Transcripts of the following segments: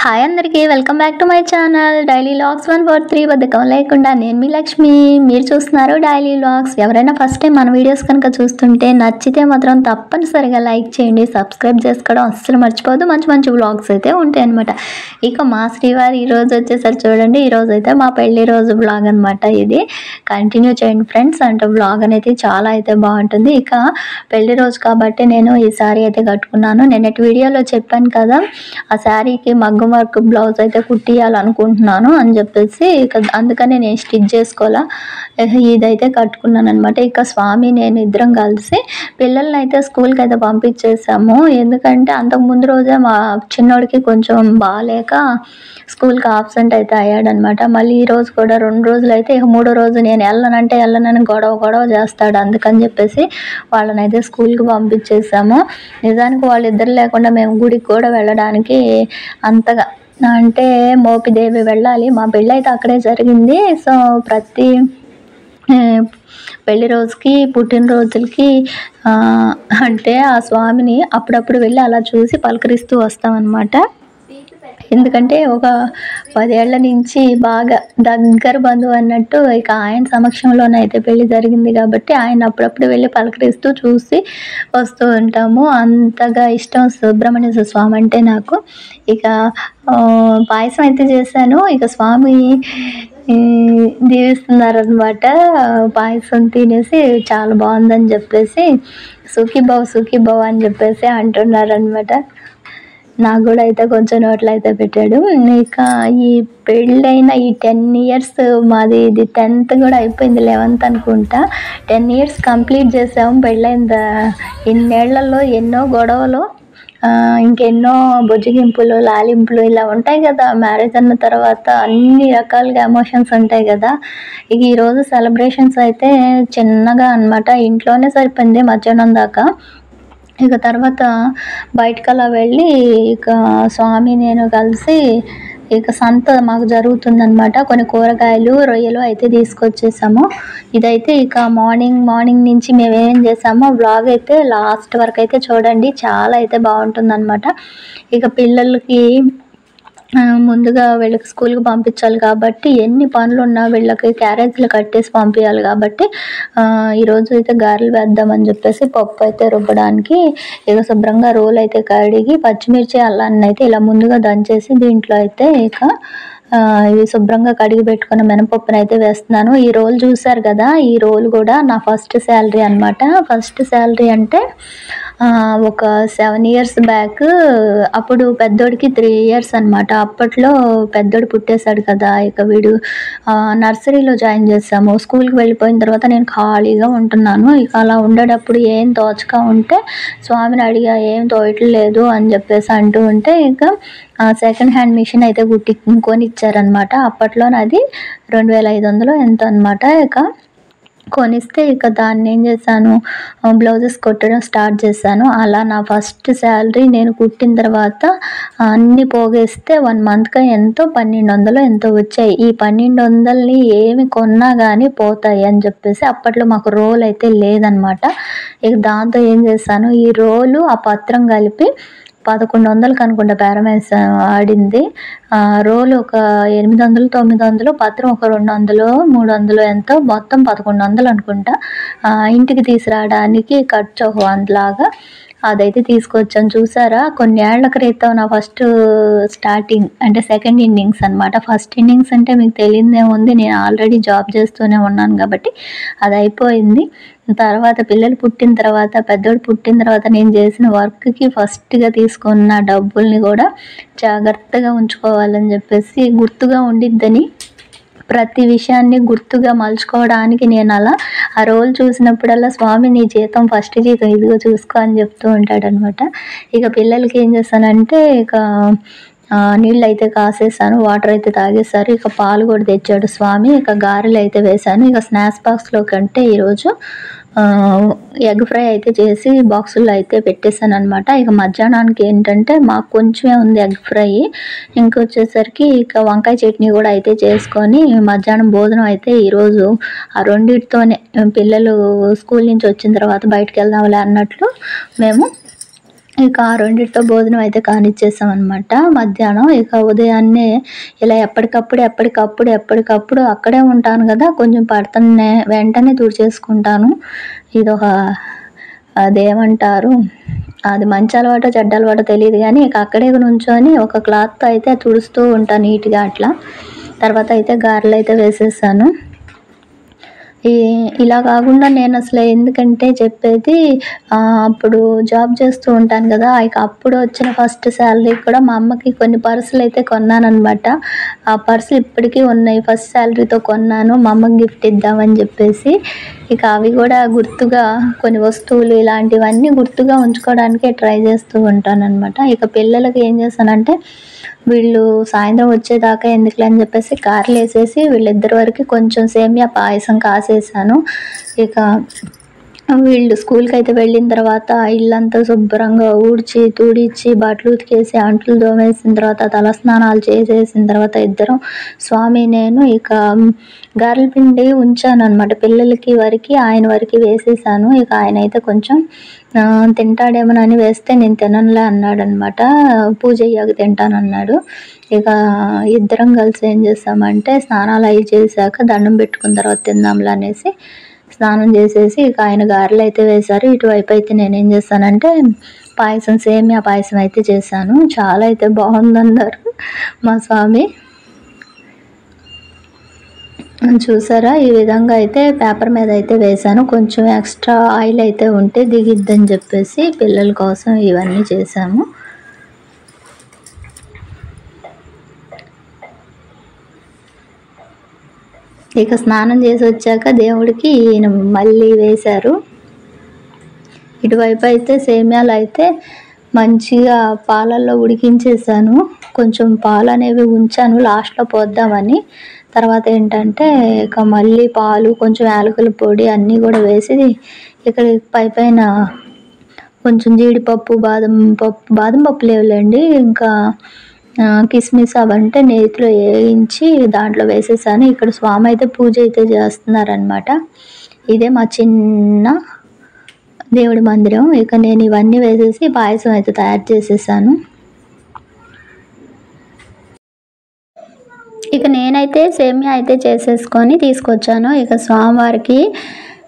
Hi అందరికీ welcome back to my channel daily vlogs 143 బద్ధకం లేకుండా. నేను మీ లక్ష్మి, మీరు చూస్తున్నారు డైలీ వ్లాగ్స్. ఎవరైనా ఫస్ట్ టైం మన వీడియోస్ కనుక చూస్తుంటే నచ్చితే మాత్రం తప్పనిసరిగా లైక్ చేయండి, సబ్స్క్రైబ్ చేసుకోవడం అస్సలు మర్చిపోవద్దు. మంచి మంచి వ్లాగ్స్ అయితే ఉంటాయి అనమాట. ఇక మా శ్రీవారి ఈరోజు వచ్చేసరి చూడండి, ఈరోజు అయితే మా పెళ్లి రోజు వ్లాగ్ అనమాట. ఇది కంటిన్యూ చేయండి ఫ్రెండ్స్. అంటే వ్లాగ్ అనేది చాలా అయితే బాగుంటుంది. ఇక పెళ్లి రోజు కాబట్టి నేను ఈ శారీ అయితే కట్టుకున్నాను. నిన్నటి వీడియోలో చెప్పాను కదా, ఆ శారీకి మగ్గం వర్క్ బ్లౌజ్ అయితే కుట్టియాలనుకుంటున్నాను అని చెప్పేసి ఇక అందుకని నేను స్టిచ్ చేసుకోవాలా, ఇదైతే కట్టుకున్నాను అనమాట. ఇక స్వామి నేను ఇద్దరం కలిసి పిల్లల్ని అయితే స్కూల్కి అయితే పంపించేసాము. ఎందుకంటే అంతకు ముందు రోజే మా చిన్నోడికి కొంచెం బాగాలేక స్కూల్కి ఆబ్సెంట్ అయితే అయ్యాడనమాట. మళ్ళీ ఈ రోజు కూడా 2 రోజులు అయితే, ఇక 3వ రోజు నేను వెళ్ళనని గొడవ చేస్తాడు. అందుకని చెప్పేసి వాళ్ళని అయితే స్కూల్కి పంపించేసాము. నిజానికి వాళ్ళిద్దరు లేకుండా మేము గుడికి కూడా వెళ్ళడానికి అంతగా, అంటే మోపిదేవి వెళ్ళాలి. మా పెళ్ళి అయితే అక్కడే జరిగింది. సో ప్రతి పెళ్లి రోజుకి పుట్టినరోజులకి అంటే ఆ స్వామిని అప్పుడప్పుడు వెళ్ళి అలా చూసి పలకరిస్తూ వస్తామన్నమాట. ఎందుకంటే ఒక 10 ఏళ్ల నుంచి బాగా దగ్గర బంధువు అన్నట్టు ఇక ఆయన సమక్షంలోనైతే పెళ్లి జరిగింది కాబట్టి ఆయన అప్పుడప్పుడు వెళ్ళి పలకరిస్తూ చూసి వస్తూ ఉంటాము. అంతగా ఇష్టం సుబ్రహ్మణ్య స్వామి అంటే నాకు. ఇక పాయసం అయితే చేశాను. ఇక స్వామి దీవిస్తున్నారనమాట. పాయసం తినేసి చాలా బాగుందని చెప్పేసి సుఖీభవ్ అని చెప్పేసి అంటున్నారనమాట. నాకు కూడా అయితే కొంచెం నోట్లో అయితే పెట్టాడు. ఇక ఈ పెళ్ళైన ఈ 10 ఇయర్స్ మాది, ఇది 10th కూడా అయిపోయింది, 11th అనుకుంటా. 10 ఇయర్స్ కంప్లీట్ చేసాము. పెళ్ళైన ఇన్నేళ్లలో ఎన్నో గొడవలు, ఇంకెన్నో బుజ్జగింపులు, లాలింపులు ఇలా ఉంటాయి కదా. మ్యారేజ్ అన్న తర్వాత అన్ని రకాలుగా ఎమోషన్స్ ఉంటాయి కదా. ఇక ఈరోజు సెలబ్రేషన్స్ అయితే చిన్నగా అనమాట, ఇంట్లోనే సరిపోయింది మధ్యాహ్నం దాకా. ఇక తర్వాత బయటకు అలా వెళ్ళి ఇక స్వామి నేను కలిసి ఇక సంత మాకు జరుగుతుందనమాట. కొన్ని కూరగాయలు, రొయ్యలు అయితే తీసుకొచ్చేసాము. ఇదైతే ఇక మార్నింగ్ నుంచి మేము ఏం చేసామో వ్లాగ్ అయితే లాస్ట్ వరకు అయితే చూడండి, చాలా అయితే బాగుంటుందన్నమాట. ఇక పిల్లలకి ముందుగా వీళ్ళకి స్కూల్కి పంపించాలి కాబట్టి ఎన్ని పనులు ఉన్నా వీళ్ళకి క్యారేజీలు కట్టేసి పంపించాలి కాబట్టి ఈరోజు అయితే గారెలు వేద్దామని చెప్పేసి పప్పు అయితే రుబ్బడానికి ఇక శుభ్రంగా రోలు అయితే కడిగి పచ్చిమిర్చి అల్లాన్ని అయితే ఇలా ముందుగా దంచేసి దీంట్లో అయితే ఇక ఇవి శుభ్రంగా కడిగి పెట్టుకున్న మినపప్పును అయితే వేస్తున్నాను. ఈ రోల్ చూసారు కదా, ఈ రోల్ కూడా నా ఫస్ట్ శాలరీ అనమాట. ఫస్ట్ శాలరీ అంటే ఒక 7 ఇయర్స్ బ్యాక్, అప్పుడు పెద్దోడికి 3 ఇయర్స్ అనమాట. అప్పట్లో పెద్దోడు పుట్టేశాడు కదా. ఇక వీడు నర్సరీలో జాయిన్ చేసాము. స్కూల్కి వెళ్ళిపోయిన తర్వాత నేను ఖాళీగా ఉంటున్నాను. ఇక అలా ఉండేటప్పుడు ఏం తోచక ఉంటే స్వామిని అడిగా, ఏం తోయట్లేదు అని చెప్పేసి అంటూ ఉంటే ఇక సెకండ్ హ్యాండ్ మిషన్ అయితే కొనిచ్చారనమాట. అప్పట్లో అది 2500 ఎంత అనమాట. ఇక కొనిస్తే ఇక దాన్ని ఏం చేశాను, బ్లౌజెస్ కుట్టడం స్టార్ట్ చేశాను. అలా నా ఫస్ట్ శాలరీ నేను కుట్టిన తర్వాత అన్నీ పోగేస్తే 1 మంత్గా ఎంతో 1200 ఎంతో వచ్చాయి. ఈ 1200ని ఏమి కొన్నా కానీ పోతాయి అని చెప్పేసి అప్పట్లో మాకు రోల్ అయితే లేదనమాట. ఇక దాంతో ఏం చేశాను, ఈ రోలు ఆ పత్రం కలిపి 1100కి అనుకుంటా బేరం ఆడింది. రోలు ఒక 800, 900, పత్రం ఒక 200, 300 ఎంతో, మొత్తం 1100 అనుకుంటా. ఇంటికి తీసుకురావడానికి ఖర్చు ఒక 100 లాగా అదైతే తీసుకొచ్చాను. చూసారా, కొన్ని ఏళ్ల క్రితం నా ఫస్ట్ స్టార్టింగ్ అంటే సెకండ్ ఇన్నింగ్స్ అనమాట. ఫస్ట్ ఇన్నింగ్స్ అంటే మీకు తెలియదేముంది, నేను ఆల్రెడీ జాబ్ చేస్తూనే ఉన్నాను కాబట్టి అది అయిపోయింది. తర్వాత పిల్లలు పుట్టిన తర్వాత, పెద్దోడు పుట్టిన తర్వాత నేను చేసిన వర్క్కి ఫస్ట్గా తీసుకున్న డబ్బుల్ని కూడా జాగ్రత్తగా ఉంచుకోవాలని చెప్పేసి, గుర్తుగా ఉండిద్దని ప్రతి విషయాన్ని గుర్తుగా మలుచుకోవడానికి నేను అలా ఆ రోల్ చూసినప్పుడల్లా స్వామి నీ జీతం ఫస్ట్ జీతం ఇదిగో చూసుకో అని చెప్తూ ఉంటాడనమాట. ఇక పిల్లలకి ఏం చేస్తానంటే ఇక నీళ్ళు అయితే కాసేసాను, వాటర్ అయితే తాగేశారు. ఇక పాలు కూడా తెచ్చాడు స్వామి. ఇక గారెలు అయితే వేశాను. ఇక స్నాక్స్ బాక్స్లో కంటే ఈరోజు ఎగ్ ఫ్రై అయితే చేసి బాక్సుల్లో అయితే పెట్టేశాను అనమాట. ఇక మధ్యాహ్నానికి ఏంటంటే మాకు కొంచెమే ఉంది ఎగ్ ఫ్రై, ఇంకొచ్చేసరికి ఇక వంకాయ చట్నీ కూడా అయితే చేసుకొని మధ్యాహ్నం భోజనం అయితే ఈరోజు ఆ రెండింటితోనే, పిల్లలు స్కూల్ నుంచి వచ్చిన తర్వాత బయటకు వెళ్దాంలే అన్నట్లు మేము ఇక ఆ రెండిటితో భోజనం అయితే కానిచ్చేసామనమాట మధ్యాహ్నం. ఇక ఉదయాన్నే ఇలా ఎప్పటికప్పుడు అక్కడే ఉంటాను కదా, కొంచెం పడతనే వెంటనే తుడిచేసుకుంటాను. ఇదొక అదేమంటారు, అది మంచి అలవాటో చెడ్డ అలవాటో తెలీదు గానీ, ఇక అక్కడే నుంచొని ఒక క్లాత్‌తో అయితే తుడుస్తూ ఉంటా నీట్‌గా అట్లా. తర్వాత అయితే గారెలైతే వేసేసాను. ఇలా కాకుండా నేనసలు ఎందుకంటే చెప్పేది, అప్పుడు జాబ్ చేస్తూ ఉంటాను కదా, ఇక అప్పుడు వచ్చిన ఫస్ట్ శాలరీకి కూడా మా అమ్మకి కొన్ని పర్సులైతే కొన్నాననమాట. ఆ పర్సులు ఇప్పటికీ ఉన్నాయి. ఫస్ట్ శాలరీతో కొన్నాను మా అమ్మకి గిఫ్ట్ ఇద్దామని చెప్పేసి. ఇక అవి కూడా గుర్తుగా కొన్ని వస్తువులు ఇలాంటివన్నీ గుర్తుగా ఉంచుకోవడానికే ట్రై చేస్తూ ఉంటాననమాట. ఇక పిల్లలకి ఏం చేశానంటే, వీళ్ళు సాయంత్రం వచ్చేదాకా ఎందుకులే అని చెప్పేసి గారెలేసేసి వీళ్ళిద్దరి వరకు కొంచెం సేమియా పాయసం కాసేసాను. ఇక వీళ్ళు స్కూల్‌కి అయితే వెళ్ళిన తర్వాత ఇల్లంతా శుభ్రంగా ఊడ్చి, తుడిచి, బట్టలు ఉతికేసి, అంట్లు తోమేసిన తర్వాత, తలస్నానాలు చేసేసిన తర్వాత ఇద్దరం స్వామి, నేను ఇక గారెల పిండి ఉంచాననమాట. పిల్లలకి వరకి, ఆయన వరకి వేసేసాను. ఇక ఆయనైతే కొంచెం తింటాడేమోనని వేస్తే నేను తిననులే అన్నాడనమాట. పూజ అయ్యాక తింటానన్నాడు. ఇక ఇద్దరం కలిసి ఏం చేసామంటే, స్నానాలు అవి చేశాక దండం పెట్టుకున్న తర్వాత తిందాంలే అనేసి స్నానం చేసేసి ఇక ఆయన గారెలు అయితే వేశారు. ఇటువైపు అయితే నేనేం చేశానంటే సేమియా పాయసం అయితే చేశాను. చాలా అయితే బాగుందన్నారు మా స్వామి. చూసారా, ఈ విధంగా అయితే పేపర్ మీద అయితే వేశాను. కొంచెం ఎక్స్ట్రా ఆయిల్ అయితే ఉంటే దిగిద్దని చెప్పేసి పిల్లల కోసం ఇవన్నీ చేశాము. ఇక స్నానం చేసి వచ్చాక దేవుడికి మళ్ళీ వేశారు. ఇటువైపు అయితే సేమియాలు అయితే మంచిగా పాలల్లో ఉడికించేసాను. కొంచెం పాలు అనేవి ఉంచాను లాస్ట్లో పోద్దామని. తర్వాత ఏంటంటే ఇక మళ్ళీ పాలు, కొంచెం యాలకుల పొడి అన్నీ కూడా వేసి ఇక్కడ పైన కొంచెం జీడిపప్పు, బాదం పప్పు లేవులేండి, ఇంకా కిస్మిస్ అవంటే నేతిలో వేయించి దాంట్లో వేసేసాను. ఇక్కడ స్వామి అయితే పూజ అయితే చేస్తున్నారనమాట. ఇదే మా చిన్న దేవుడి మందిరం. ఇక నేను ఇవన్నీ వేసేసి పాయసం అయితే తయారు చేసేసాను. ఇక నేనైతే సేమియా అయితే చేసేసుకొని తీసుకొచ్చాను. ఇక స్వామివారికి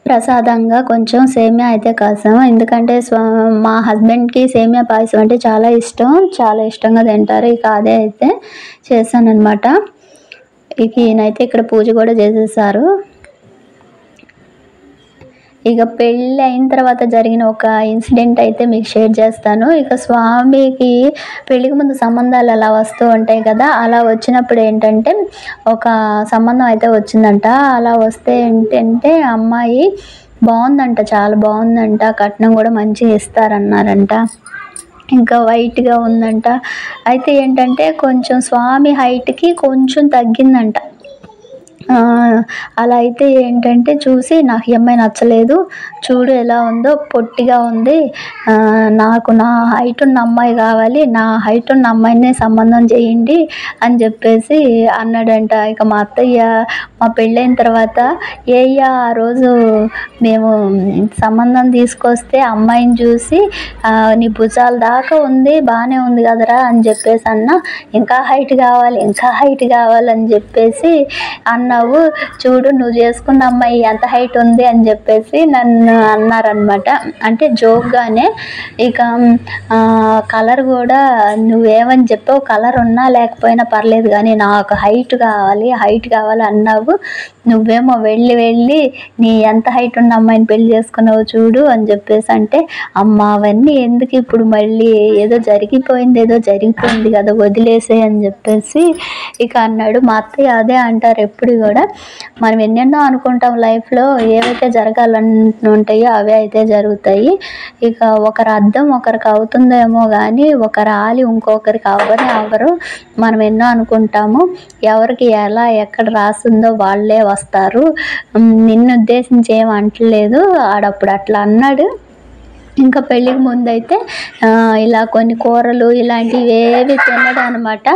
ప్రసాదంగా కొంచెం సేమియా అయితే కాసాము. ఎందుకంటే మా హస్బెండ్కి సేమియా పాయసం అంటే చాలా ఇష్టం, చాలా ఇష్టంగా తింటారు. ఇక అదే అయితే చేశానన్నమాట. ఇక ఈయనైతే ఇక్కడ పూజ కూడా చేసేసారు. ఇక పెళ్ళి అయిన తర్వాత జరిగిన ఒక ఇన్సిడెంట్ అయితే మీకు షేర్ చేస్తాను. ఇక స్వామికి పెళ్ళికి ముందు సంబంధాలు అలా వస్తూ ఉంటాయి కదా, అలా వచ్చినప్పుడు ఏంటంటే ఒక సంబంధం అయితే వచ్చిందంట. అలా వస్తే ఏంటంటే అమ్మాయి బాగుందంట, చాలా బాగుందంట, కట్నం కూడా మంచిగా ఇస్తారన్నారంట, ఇంకా వైట్గా ఉందంట. అయితే ఏంటంటే కొంచెం స్వామి హైట్కి కొంచెం తగ్గిందంట. అలా అయితే ఏంటంటే చూసి నాకు ఈ అమ్మాయి నచ్చలేదు, చూడు ఎలా ఉందో, పొట్టిగా ఉంది, నాకు నా హైట్ ఉన్న అమ్మాయి కావాలి, నా హైట్ ఉన్న అమ్మాయినే సంబంధం చేయండి అని చెప్పేసి అన్నాడంట. ఇక మా అత్తయ్య మా పెళ్ళైన తర్వాత, ఆ రోజు మేము సంబంధం తీసుకొస్తే అమ్మాయిని చూసి నీ భుజాల దాకా ఉంది, బాగానే ఉంది కదరా అని చెప్పేసి అన్నా, ఇంకా హైట్ కావాలని చెప్పేసి అన్నావు, చూడు నువ్వు చేసుకున్న అమ్మాయి ఎంత హైట్ ఉంది అని చెప్పేసి నన్ను అన్నారనమాట. అంటే జోక్గానే. ఇక కలర్ కూడా నువ్వేమని చెప్పావు, కలర్ ఉన్నా లేకపోయినా పర్లేదు కానీ నాకు హైట్ కావాలి అన్నావు, నువ్వేమో వెళ్ళి నీ ఎంత హైట్ ఉన్న అమ్మాయిని పెళ్లి చేసుకున్నావు చూడు అని చెప్పేసి అంటే, అమ్మ అవన్నీ ఎందుకు ఇప్పుడు, మళ్ళీ ఏదో జరిగిపోయింది కదా, వదిలేసే అని చెప్పేసి ఇక అన్నాడు. మా అత్తయ్య అదే అంటారు ఎప్పుడు కూడా, మనం ఎన్నెన్నో అనుకుంటాం లైఫ్లో, ఏవైతే జరగాలని ఉంటాయో అవే అయితే జరుగుతాయి. ఇక ఒకరి అర్థం ఒకరికి అవుతుందేమో కానీ ఒకరి ఆలి ఇంకొకరికి అవ్వరు. మనం ఎన్నో అనుకుంటాము, ఎవరికి ఎలా ఎక్కడ రాసిందో వాళ్ళే వస్తారు. నిన్ను ఉద్దేశించి ఏం అంటలేదు, ఆడప్పుడు అట్లా అన్నాడు. ఇంకా పెళ్ళికి ముందైతే ఇలా కొన్ని కూరలు ఇలాంటివి ఏవి తినడు అనమాట.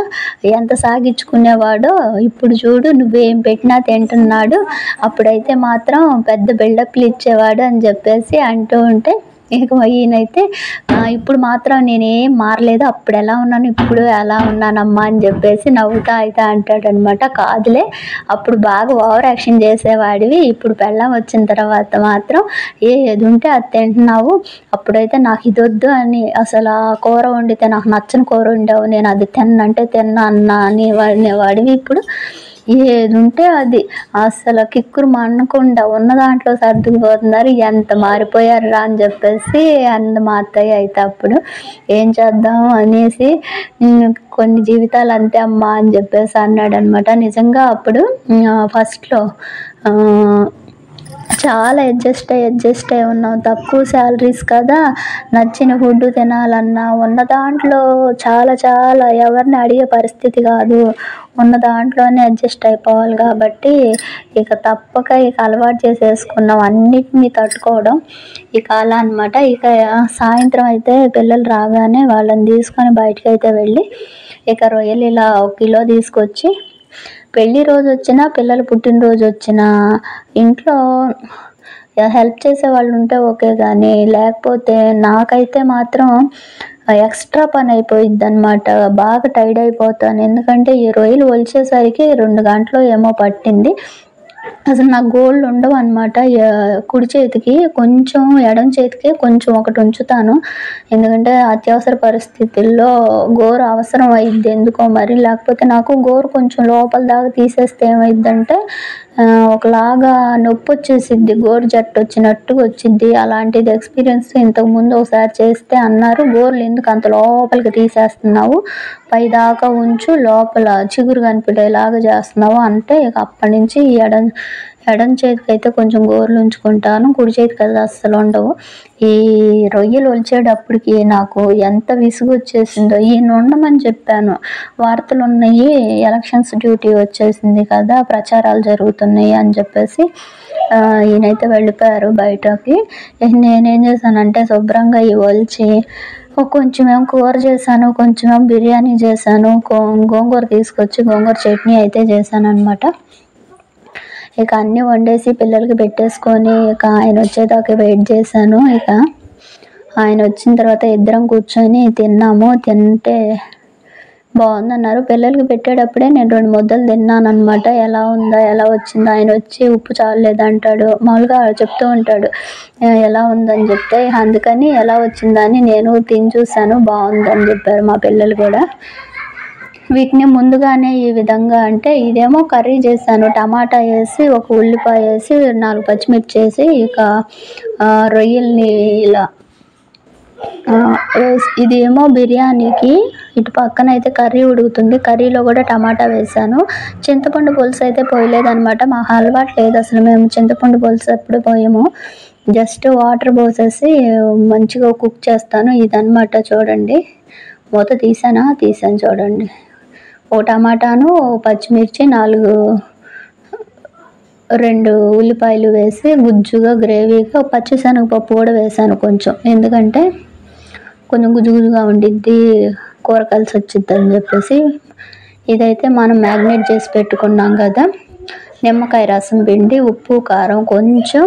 ఎంత సాగించుకునేవాడో ఇప్పుడు చూడు నువ్వేం పెట్టినా తింటున్నాడు, అప్పుడైతే మాత్రం పెద్ద బిల్డప్లు ఇచ్చేవాడు అని చెప్పేసి అంటూ ఉంటే, ఇక ఈయనైతే ఇప్పుడు మాత్రం నేనేం మారలేదు, అప్పుడు ఎలా ఉన్నాను ఇప్పుడు ఎలా ఉన్నానమ్మా అని చెప్పేసి నవ్వుతా అయితే అంటాడనమాట. కాదులే అప్పుడు బాగా ఓవర్ యాక్షన్ చేసేవాడివి, ఇప్పుడు పెళ్ళాం వచ్చిన తర్వాత మాత్రం ఏది ఉంటే అది తింటున్నావు, అప్పుడైతే నాకు ఇది వద్దు అని అసలు ఆ కూర వండితే నాకు నచ్చని కూర వండావు, నేను అది తిన్నంటే తిన్నా అన్నా అనేవాడివి, ఇప్పుడు ఏది ఉంటే అది అసలు కిక్కురు అనకుండా ఉన్న దాంట్లో సర్దుకుపోతున్నారు, ఎంత మారిపోయారు రా అని చెప్పేసి అంది మా అత్తయ్య. అయితే అప్పుడు ఏం చేద్దాం అనేసి కొన్ని జీవితాలు అంతే అమ్మా అని చెప్పేసి అన్నాడనమాట. నిజంగా అప్పుడు ఫస్ట్లో చాలా అడ్జస్ట్ అయ్యి ఉన్నాం, తక్కువ శాలరీస్ కదా, నచ్చిన ఫుడ్ తినాలన్నా ఉన్న దాంట్లో చాలా చాలా ఎవరిని అడిగే పరిస్థితి కాదు, ఉన్న దాంట్లోనే అడ్జస్ట్ అయిపోవాలి కాబట్టి ఇక తప్పక ఇక అలవాటు చేసేసుకున్నాం అన్నిటినీ తట్టుకోవడం. ఇక అలా అనమాట. ఇక సాయంత్రం అయితే పిల్లలు రాగానే వాళ్ళని తీసుకొని బయటకు అయితే వెళ్ళి ఇక రొయ్యలు ఇలా 1 కిలో తీసుకొచ్చి, పెళ్ళి రోజు వచ్చినా పిల్లలు పుట్టినరోజు వచ్చినా ఇంట్లో హెల్ప్ చేసే వాళ్ళు ఉంటే ఓకే, కానీ లేకపోతే నాకైతే మాత్రం ఎక్స్ట్రా పని అయిపోయిద్ది అనమాట. బాగా టైర్డ్ అయిపోతాను, ఎందుకంటే ఈ రొయ్యలు ఒలిచేసరికి 2 గంటలు ఏమో పట్టింది. అసలు నాకు గోళ్ళు ఉండవు అనమాట. కుడి చేతికి కొంచెం, ఎడమ చేతికి కొంచెం ఒకటి ఉంచుతాను, ఎందుకంటే అత్యవసర పరిస్థితుల్లో గోరు అవసరం అయ్యిద్ది ఎందుకో మరి, లేకపోతే నాకు గోరు కొంచెం లోపల దాకా తీసేస్తే ఏమైద్దంటే ఒకలాగా నొప్పి వచ్చేసిద్ది, గోరు జట్టు వచ్చినట్టుగా వచ్చిద్ది. అలాంటిది ఎక్స్పీరియన్స్ ఇంతకుముందు ఒకసారి చేస్తే అన్నారు, గోర్లు ఎందుకు అంత లోపలికి తీసేస్తున్నావు, పైదాకా ఉంచు, లోపల చిగురు కనిపించేలాగా చేస్తున్నావు అంటే ఇక అప్పటి నుంచి ఎడం చేతికి అయితే కొంచెం గోర్లు ఉంచుకుంటాను, కుడి చేతికి అది అస్సలు ఉండవు. ఈ రొయ్యలు ఒలిచేటప్పటికి నాకు ఎంత విసుగు వచ్చేసిందో. ఈయన ఉండమని చెప్పాను, వార్తలు ఉన్నాయి, ఎలక్షన్స్ డ్యూటీ వచ్చేసింది కదా, ప్రచారాలు జరుగుతున్నాయి అని చెప్పేసి ఈయనైతే వెళ్ళిపోయారు బయటకి. నేనేం చేశానంటే శుభ్రంగా ఇవి ఒలిచి కొంచెమేమో కూర చేశాను, కొంచెమేమో బిర్యానీ చేశాను, గోంగూర తీసుకొచ్చి గోంగూర చట్నీ అయితే చేశాను అనమాట. ఇక అన్నీ వండేసి పిల్లలకి పెట్టేసుకొని ఇక ఆయన వచ్చేదాకా వెయిట్ చేశాను. ఇక ఆయన వచ్చిన తర్వాత ఇద్దరం కూర్చొని తిన్నాము. తింటే బాగుందన్నారు. పిల్లలకి పెట్టేటప్పుడే నేను 2 ముద్దలు తిన్నాను అనమాట. ఎలా ఉందా, ఎలా వచ్చిందా, ఆయన వచ్చి ఉప్పు చాలేదంటాడు, మామూలుగా చెప్తూ ఉంటాడు ఎలా ఉందని చెప్తే, అందుకని ఎలా వచ్చిందని నేను తిని చూశాను, బాగుందని చెప్పారు మా పిల్లలు కూడా. వీటిని ముందుగానే ఈ విధంగా అంటే ఇదేమో కర్రీ చేశాను, టమాటా వేసి 1 ఉల్లిపాయ వేసి 4 పచ్చిమిర్చి వేసి ఇక రొయ్యల్ని ఇలా ఇదేమో బిర్యానీకి, ఇటు పక్కన అయితే కర్రీ ఉడుకుతుంది, కర్రీలో కూడా టమాటా వేసాను. చింతపండు పులుసు అయితే పోయలేదనమాట, మాకు అలవాటు లేదు అసలు, మేము చింతపండు పులుసు ఎప్పుడు పోయాము, జస్ట్ వాటర్ పోసేసి మంచిగా కుక్ చేస్తాను. ఇదనమాట చూడండి, మూత తీసాను చూడండి. 1 టమాటాను, పచ్చిమిర్చి 2 ఉల్లిపాయలు వేసి గుజ్జుగా గ్రేవీగా పచ్చిశనగపప్పు కూడా వేసాను కొంచెం, ఎందుకంటే కొంచెం గుజ్జుగా ఉండిద్ది, కూర కలిసి వచ్చిద్ది అని చెప్పేసి. ఇదైతే మనం మ్యాగ్నేట్ చేసి పెట్టుకున్నాం కదా, నిమ్మకాయ రసం పిండి, ఉప్పు, కారం, కొంచెం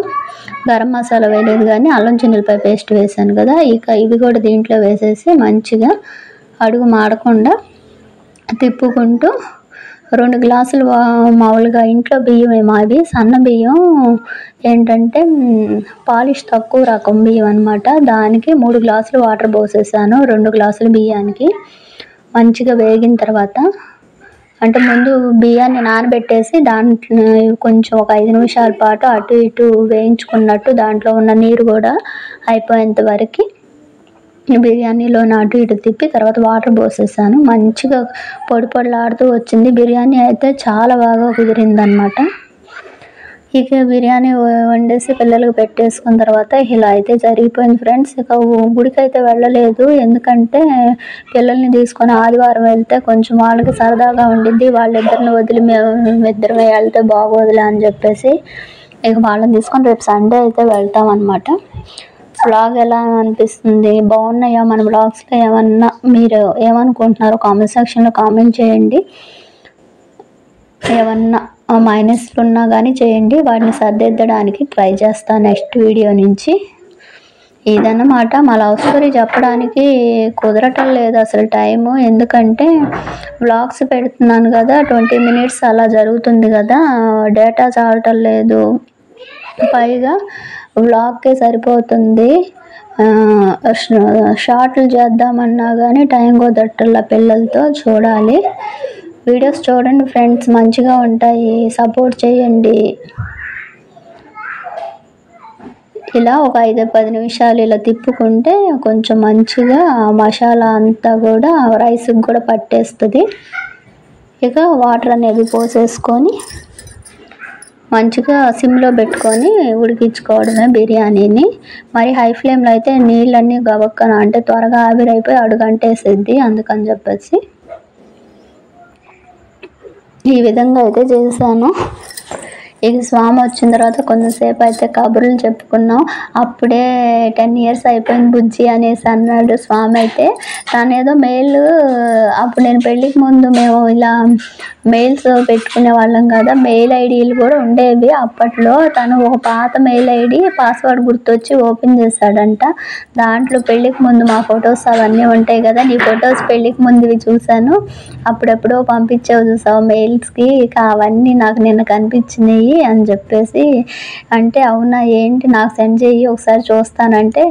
గరం మసాలా వేయలేదు కానీ అల్లం చిన్నులపాయ పేస్ట్ వేసాను కదా, ఇక ఇవి కూడా దీంట్లో వేసేసి మంచిగా అడుగు మాడకుండా తిప్పుకుంటూ 2 గ్లాసులు మామూలుగా ఇంట్లో బియ్యమే మాది, సన్న బియ్యం, ఏంటంటే పాలిష్ తక్కువ రకం బియ్యం అనమాట, దానికి 3 గ్లాసులు వాటర్ పోసేసాను 2 గ్లాసుల బియ్యానికి. మంచిగా వేగిన తర్వాత అంటే ముందు బియ్యాన్ని నానబెట్టేసి దాంట్లో కొంచెం ఒక 5 నిమిషాల పాటు అటు ఇటు వేయించుకున్నట్టు, దాంట్లో ఉన్న నీరు కూడా అయిపోయేంత వరకు బిర్యానీలో అటు ఇటు తిప్పి తర్వాత వాటర్ పోసేసాను. మంచిగా పొడిలాడుతూ వచ్చింది బిర్యానీ, అయితే చాలా బాగా కుదిరిందనమాట. ఇక బిర్యానీ వండేసి పిల్లలకు పెట్టేసుకున్న తర్వాత ఇలా అయితే జరిగిపోయింది ఫ్రెండ్స్. ఇక గుడికి అయితే వెళ్ళలేదు, ఎందుకంటే పిల్లల్ని తీసుకొని ఆదివారం వెళ్తే కొంచెం వాళ్ళకి సరదాగా ఉండిద్ది, వాళ్ళిద్దరిని వదిలి మేమిద్దరమే వెళ్తే బాగోదులే అని చెప్పేసి ఇక వాళ్ళని తీసుకొని రేపు సండే అయితే వెళ్తామన్నమాట. వ్లాగ్ ఎలా అనిపిస్తుంది, బాగున్నాయా మన వ్లాగ్స్లో, ఏమన్నా మీరు ఏమనుకుంటున్నారో కామెంట్ సెక్షన్లో కామెంట్ చేయండి. ఏమన్నా మైనస్లు ఉన్నా కానీ చేయండి, వాటిని సర్దిద్దడానికి ట్రై చేస్తాను నెక్స్ట్ వీడియో నుంచి. ఇదన్నమాట మా లవ్ స్టోరీ చెప్పడానికి కుదరటం లేదు అసలు టైము. ఎందుకంటే వ్లాగ్స్ పెడుతున్నాను కదా, 20 మినిట్స్ అలా జరుగుతుంది కదా, డేటా చాలటం లేదు. పైగా వ్లాగ్కే సరిపోతుంది. షార్ట్లు చేద్దామన్నా కానీ టైం కుదరటల్లా పిల్లలతో. చూడాలి, వీడియోస్ చూడండి ఫ్రెండ్స్, మంచిగా ఉంటాయి, సపోర్ట్ చేయండి. ఇలా ఒక 5-10 నిమిషాలు ఇలా తిప్పుకుంటే కొంచెం మంచిగా మసాలా అంతా కూడా రైస్కి కూడా పట్టేస్తుంది. ఇక వాటర్ అనేది పోసేసుకొని మంచిగా సిమ్లో పెట్టుకొని ఉడికించుకోవడమే బిర్యానీని. మరి హై ఫ్లేమ్లో అయితే నీళ్ళన్నీ గబక్కన అంటే త్వరగా ఆవిరైపోయి అడుగంటేసిద్ది. అందుకని చెప్పేసి ఈ విధంగా అయితే చేశాను. ఇక స్వామి వచ్చిన తర్వాత కొంతసేపు అయితే కబుర్లు చెప్పుకున్నాం. అప్పుడే 10 ఇయర్స్ అయిపోయింది బుజ్జి అనేసి అన్నాడు స్వామి. అయితే తనేదో మెయిల్, అప్పుడు నేను పెళ్ళికి ముందు మేము ఇలా మెయిల్స్ పెట్టుకునే వాళ్ళం కదా, మెయిల్ ఐడీలు కూడా ఉండేవి అప్పట్లో. తను ఒక పాత మెయిల్ ఐడి పాస్వర్డ్ గుర్తొచ్చి ఓపెన్ చేశాడంట. దాంట్లో పెళ్ళికి ముందు మా ఫొటోస్ అవన్నీ ఉంటాయి కదా, నీ ఫొటోస్ పెళ్ళికి ముందువి చూశాను, అప్పుడెప్పుడో పంపించావు చూసావు మెయిల్స్కి, ఇక అవన్నీ నాకు నిన్న కనిపించినాయి అని చెప్పేసి అంటే, అవునా ఏంటి నాకు సెండ్ చేయి ఒకసారి చూస్తానంటే,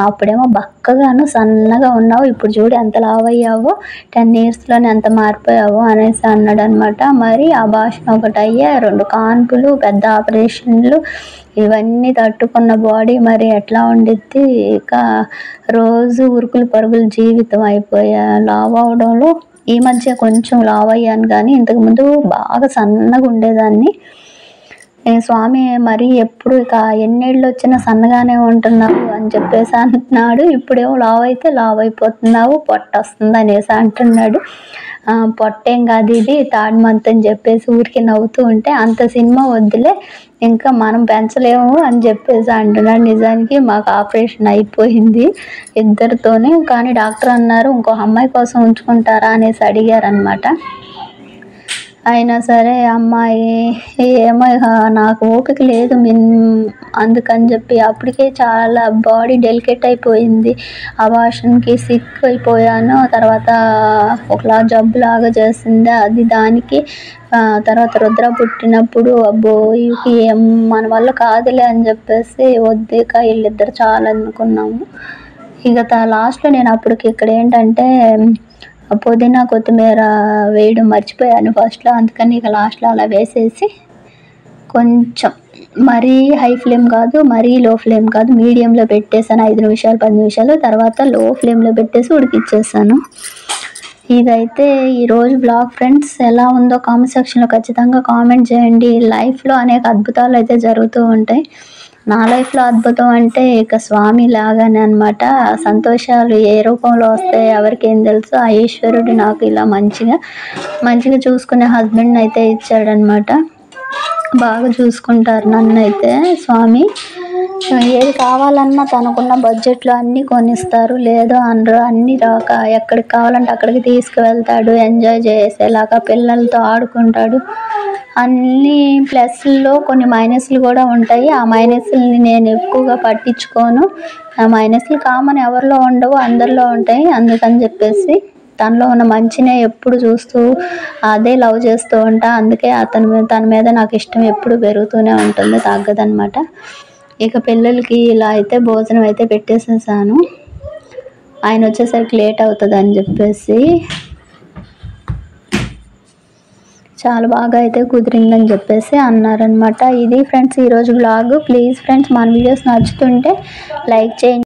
అప్పుడేమో బక్కగాను సన్నగా ఉన్నావు, ఇప్పుడు చూడు ఎంత లావు అయ్యావో, 10 ఇయర్స్లోనే ఎంత మారిపోయావో అనేసి అన్నాడు అనమాట. మరి ఆ భాషను ఒకటి అయ్యా, 2 కాన్పులు, పెద్ద ఆపరేషన్లు, ఇవన్నీ తట్టుకున్న బాడీ మరి ఎట్లా ఉండిద్ది. ఇక రోజు ఉరుకులు పరుగులు జీవితం అయిపోయా. లావు అవడంలో ఈ మధ్య కొంచెం లావు అయ్యాను, కానీ ఇంతకుముందు బాగా సన్నగా ఉండేదాన్ని. స్వామి మరి ఎప్పుడు ఇక ఎన్నేళ్ళు వచ్చినా సన్నగానే ఉంటున్నావు అని చెప్పేసి అంటున్నాడు. ఇప్పుడేమో లావు అయితే లావు అయిపోతున్నావు, పొట్ట వస్తుంది అనేసి అంటున్నాడు. పొట్టేం కాదు, ఇది 3rd month అని చెప్పేసి ఊరికి నవ్వుతూ ఉంటే, అంత సినిమా వద్దులే ఇంకా మనం పెంచలేము అని చెప్పేసి అంటున్నాడు. నిజానికి మాకు ఆపరేషన్ అయిపోయింది ఇద్దరితోనే, కానీ డాక్టర్ అన్నారు ఇంకో అమ్మాయి కోసం ఉంచుకుంటారా అనేసి అడిగారనమాట. అయినా సరే అమ్మాయి ఏమో నాకు ఓపిక లేదు అందుకని చెప్పి అప్పటికే చాలా బాడీ డెలికేట్ అయిపోయింది. అబార్షన్కి సిక్ అయిపోయాను, తర్వాత ఒకలా జబ్బులాగా చేసింది అది దానికి. తర్వాత రుద్ర పుట్టినప్పుడు అబ్బో ఇవి మన వల్ల కాదులే అని చెప్పేసి వద్దిక వీళ్ళిద్దరు చాలా అనుకున్నాము. ఇక లాస్ట్లో నేను అప్పటికి ఇక్కడ ఏంటంటే పుదీనా కొత్తిమీర వేయడం మర్చిపోయాను ఫస్ట్లో, అందుకని ఇక లాస్ట్లో అలా వేసేసి కొంచెం మరీ హై ఫ్లేమ్ కాదు మరీ లో ఫ్లేమ్ కాదు మీడియంలో పెట్టేసాను. 5 నిమిషాలు 10 నిమిషాలు, తర్వాత లో ఫ్లేమ్లో పెట్టేసి ఉడికిచ్చేసాను. ఇదైతే ఈరోజు బ్లాగ్ ఫ్రెండ్స్. ఎలా ఉందో కామెంట్ సెక్షన్లో ఖచ్చితంగా కామెంట్ చేయండి. లైఫ్లో అనేక అద్భుతాలు అయితే జరుగుతూ ఉంటాయి. నా లైఫ్లో అద్భుతం అంటే ఇక స్వామి లాగానే అనమాట. సంతోషాలు ఏ రూపంలో వస్తాయి ఎవరికి ఏం తెలుసు. ఆ ఈశ్వరుడు నాకు ఇలా మంచిగా చూసుకునే హస్బెండ్ అయితే ఇచ్చాడనమాట. బాగా చూసుకుంటారు నన్ను అయితే స్వామి. ఏది కావాలన్నా తనకున్న బడ్జెట్లో అన్నీ కొనిస్తారు, లేదో అనరు. అన్నీ రాక ఎక్కడికి కావాలంటే అక్కడికి తీసుకువెళ్తాడు, ఎంజాయ్ చేసేలాగా పిల్లలతో ఆడుకుంటాడు. అన్ని ప్లస్లో కొన్ని మైనస్లు కూడా ఉంటాయి. ఆ మైనస్లని నేను ఎక్కువగా పట్టించుకోను. ఆ మైనస్లు కామన్, ఎవరిలో ఉండవు అందరిలో ఉంటాయి. అందుకని చెప్పేసి తనలో ఉన్న మంచినే ఎప్పుడు చూస్తూ అదే లవ్ చేస్తూ ఉంటా. అందుకే తన మీద నాకు ఇష్టం ఎప్పుడు పెరుగుతూనే ఉంటుంది, తగ్గదనమాట. ఇక పిల్లలకి ఇలా అయితే భోజనం అయితే పెట్టేసేసాను. ఆయన వచ్చేసరికి లేట్ అవుతుంది అని చెప్పేసి చాలా బాగా అయితే కుదిరిందని చెప్పేసి అన్నారనమాట. ఇది ఫ్రెండ్స్ ఈరోజు బ్లాగ్. ప్లీజ్ ఫ్రెండ్స్ మన వీడియోస్ నచ్చుతుంటే లైక్ చేయండి.